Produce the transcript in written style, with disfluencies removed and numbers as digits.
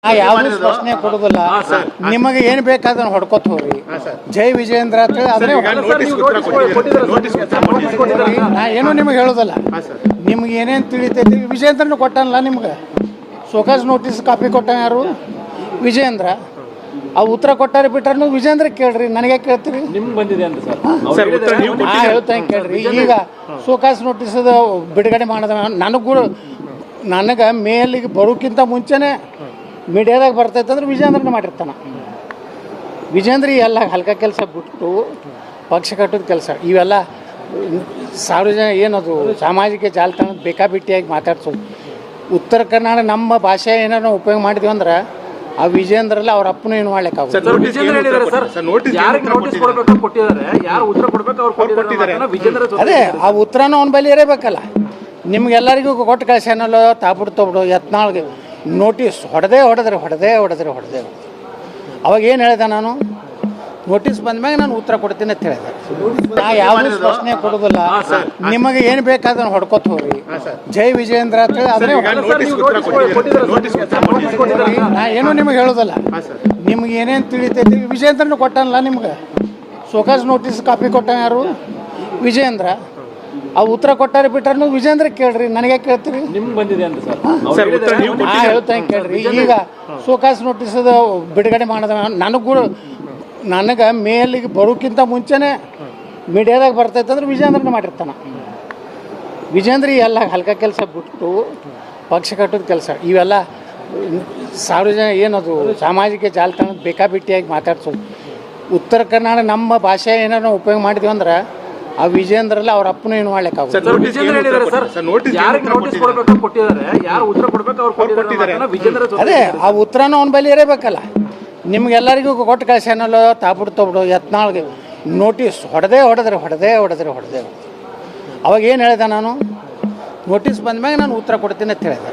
ಯಾವ್ದು ಪ್ರಶ್ನೆ ಕೊಡುದಿಲ್ಲ. ನಿಮಗೆ ಏನ್ ಬೇಕಾದ್ರೆ ಹೊಡ್ಕೊತ ಹೋಗ್ರಿ. ಜೈ ವಿಜಯೇಂದ್ರ ಅಂತ ಹೇಳಿ ಅದೇ ನಾ ಏನು ನಿಮಗೆ ಹೇಳುದಲ್ಲ. ನಿಮ್ಗೆ ಏನೇನು ತಿಳಿತೈತಿ ವಿಜಯೇಂದ್ರನು ಕೊಟ್ಟನಲ್ಲ ನಿಮ್ಗೆ ಸೋಕಾಸ್ ನೋಟಿಸ್ ಕಾಪಿ ಕೊಟ್ಟ ಯಾರು ವಿಜಯೇಂದ್ರ. ಆ ಉತ್ತರ ಕೊಟ್ಟಾರೆ ಬಿಟ್ಟಾರ ವಿಜೇಂದ್ರ ಕೇಳ್ರಿ, ನನಗೆ ಕೇಳ್ತೀರಿ? ನಿಮ್ಗೆ ಬಂದಿದೆ ಅಂತ ಹೇಳ್ತಾನೆ ಕೇಳ್ರಿ. ಈಗ ಸೋಕಾಸ್ ನೋಟಿಸ್ ಬಿಡುಗಡೆ ಮಾಡೋದ ನನಗೆ ಮೇಲಿಗೆ ಬರೋಕ್ಕಿಂತ ಮುಂಚೆನೆ ಮೀಡಿಯಾದಾಗ ಬರ್ತೈತೆ ಅಂದ್ರೆ ವಿಜೇಂದ್ರನ ಮಾಡಿರ್ತಾನೆ. ವಿಜೇಂದ್ರ ಎಲ್ಲ ಹಲ್ಕ ಕೆಲಸ ಬಿಟ್ಟು ಪಕ್ಷ ಕಟ್ಟೋದು ಕೆಲಸ ಇವೆಲ್ಲ ಸಾರ್ವಜನಿಕ ಏನದು ಸಾಮಾಜಿಕ ಜಾಲತಾಣದ ಬೇಕಾಬಿಟ್ಟಿಯಾಗಿ ಮಾತಾಡ್ಸೋದು. ಉತ್ತರ ಕನ್ನಡ ನಮ್ಮ ಭಾಷೆ ಏನಾರು ಉಪಯೋಗ ಮಾಡಿದ್ವಿ ಅಂದ್ರೆ ಆ ವಿಜೇಂದ್ರಲ್ಲಿ ಅವ್ರ ಅಪ್ಪನೂ ಏನು ಮಾಡ್ಲಿಕ್ಕಾಗುತ್ತೆ. ಅದೇ ಆ ಉತ್ತರನೂ ಅವ್ನ ಬಳಿ ಇರಬೇಕಲ್ಲ. ನಿಮ್ಗೆಲ್ಲರಿಗೂ ಕೊಟ್ಟು ಕಳ್ಸ್ಯಾನಲ್ಲ ತಾಬಿಡ್ತೊಬಿಡು ಯತ್ನಾಳ್ಗೆ ನೋಟಿಸ್ ಹೊಡೆದೇ ಅವಾಗ ಏನು ಹೇಳಿದೆ ನಾನು? ನೋಟಿಸ್ ಬಂದ್ಮ್ಯಾಗ ನಾನು ಉತ್ತರ ಕೊಡ್ತೀನಿ ಅಂತ ಹೇಳಿದೆ. ನಾ ಯಾವ್ದು ಪ್ರಶ್ನೆ ಕೊಡುದಿಲ್ಲ. ನಿಮಗೆ ಏನು ಬೇಕಾದ್ರೆ ಹೊಡ್ಕೊತ ಹೋಗ್ರಿ. ಜೈ ವಿಜಯೇಂದ್ರ ಅಂತ ಹೇಳಿ ಅದೇ ನಾ ಏನು ನಿಮಗೆ ಹೇಳುದಲ್ಲ. ನಿಮ್ಗೆ ಏನೇನು ತಿಳಿತೈತಿ ವಿಜಯೇಂದ್ರನು ಕೊಟ್ಟನಲ್ಲ ನಿಮ್ಗೆ ಸೋಕಾಸ್ ನೋಟಿಸ್ ಕಾಪಿ ಕೊಟ್ಟ ಯಾರು ವಿಜಯೇಂದ್ರ. ಆ ಉತ್ತರ ಕೊಟ್ಟಾರೆ ಬಿಟ್ಟಾರ ವಿಜೇಂದ್ರ ಕೇಳ್ರಿ, ನನಗೆ ಕೇಳ್ತೀರಿ? ನಿಮ್ಗೆ ಬಂದಿದೆ ಅಂತ ಹೇಳ್ತಾನೆ ಕೇಳ್ರಿ. ಈಗ ಸೋಕಾಸ್ ನೋಟಿಸ್ ಬಿಡುಗಡೆ ಮಾಡೋದ ನನಗೆ ಮೇಲಿಗೆ ಬರೋಕ್ಕಿಂತ ಮುಂಚೆನೆ ಮೀಡಿಯಾದಾಗ ಬರ್ತೈತೆ ಅಂದ್ರೆ ವಿಜೇಂದ್ರನ ಮಾಡಿರ್ತಾನೆ. ವಿಜೇಂದ್ರ ಎಲ್ಲ ಹಲ್ಕ ಕೆಲಸ ಬಿಟ್ಟು ಪಕ್ಷ ಕಟ್ಟೋದು ಕೆಲಸ ಇವೆಲ್ಲ ಸಾರ್ವಜನಿಕ ಏನದು ಸಾಮಾಜಿಕ ಜಾಲತಾಣದ ಬೇಕಾಬಿಟ್ಟಿಯಾಗಿ ಮಾತಾಡ್ಸೋದು. ಉತ್ತರ ಕನ್ನಡ ನಮ್ಮ ಭಾಷೆ ಏನಾರು ಉಪಯೋಗ ಮಾಡಿದ್ವಿ ಅಂದ್ರೆ ಆ ವಿಜೇಂದ್ರಲ್ಲಿ ಅವ್ರ ಅಪ್ಪನೂ ಏನು ಮಾಡ್ಲಿಕ್ಕಾಗುತ್ತೆ. ಅದೇ ಆ ಉತ್ತರನೂ ಅವ್ನ ಬಳಿ ಇರಬೇಕಲ್ಲ. ನಿಮ್ಗೆಲ್ಲರಿಗೂ ಕೊಟ್ಟು ಕಳ್ಸ್ಯಾನಲ್ಲ ತಾಬಿಡ್ತೊಬಿಡು ಯತ್ನಾಳ್ಗೆ ನೋಟಿಸ್ ಹೊಡೆದೇ ಅವಾಗ ಏನು ಹೇಳಿದೆ ನಾನು? ನೋಟಿಸ್ ಬಂದ್ಮ್ಯಾಗ ನಾನು ಉತ್ತರ ಕೊಡ್ತೀನಿ ಅಂತ ಹೇಳಿದೆ.